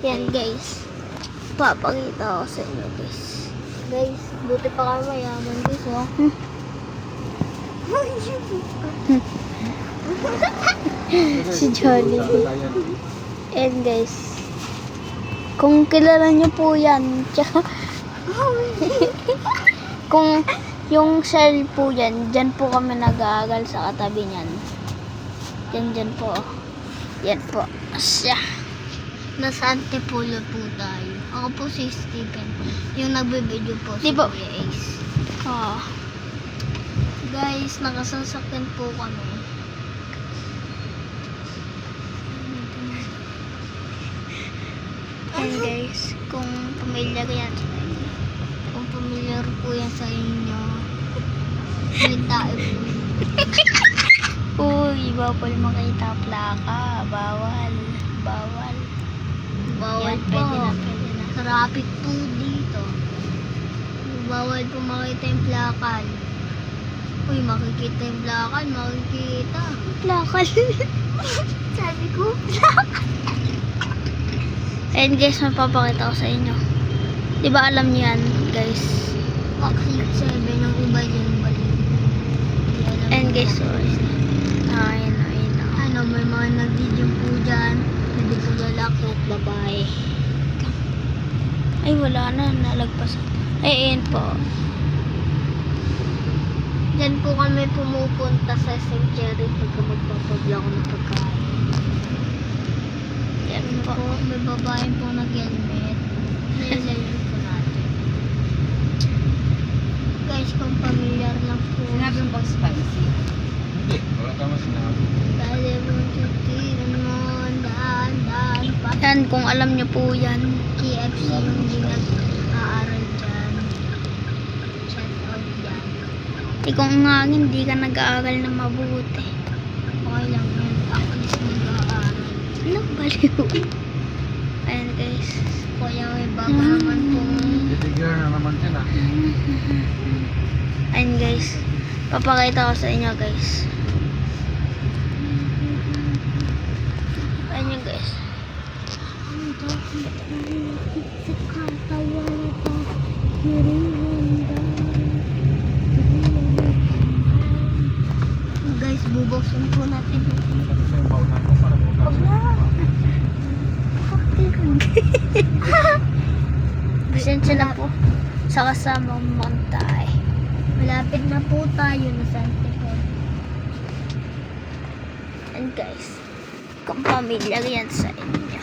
Yan guys. Papakita ko sa inyo guys. Guys, buti pa kayo mayaman guys oh. Si Jollibee. And guys, kung kilala nyo po yan, tsaka kung yung shell po yan, dyan po kami nag-aagal sa katabi niyan. Dyan po. Yan po. Siya. Nasa Antipolo po tayo. Ako po si Stephen. Yung nagbe-video po si Kuya Ace. Guys, nakasasakyan po kami. And guys, kung pamilyar yan sa inyo, kung pamilyar po yan sa inyo, may tayo po. Uy, bawal makita plaka. Bawal. Bawal yan, po. Pwede na. Traffic po dito. Bawal po makita yung plakan. Uy, makikita yung plakan. Makikita. Plakan. Sabi ko, plakan. Ayun guys, mapapakita ko sa inyo. Diba alam niyo yan, guys? Vaccine 7 yung iba yung balik. And guys, so, ayun. Ano, may mga nag-video po dyan. Hindi po lalaki at babae. Ay, wala na. Nalagpas. Ay, ayun po. Diyan po kami pumupunta sa St. Jerry pagka magpapablog ng pagkain. Yan po. May babae po nag-helmet. Nilalayan po natin. Guys, kung familiar lang po. Sinabi mo bang spicy? Hindi, wala tama sinabi. Dali mo titiran mo, daan pa. Yan, kung alam niyo po yan. KFC yung hindi nag-aaral dyan. Shout out dyan. Kung nga hindi ka nag-aaral na mabuti. Okay lang yun. Ako is nag-aaral. Ano, baliw? Ayan guys. Kuya, may bago naman pong... Titigyan na naman din ah. Ayan guys. Papakita ko sa inyo guys. Ayan yun guys. Guys, bubuksan po natin. Kasi yung baon natin para bukasin. Pasensya na po sa kasamang montay. Malapit na po tayo na sa Antipolo. And guys, kung pamilyar yan sa inyo.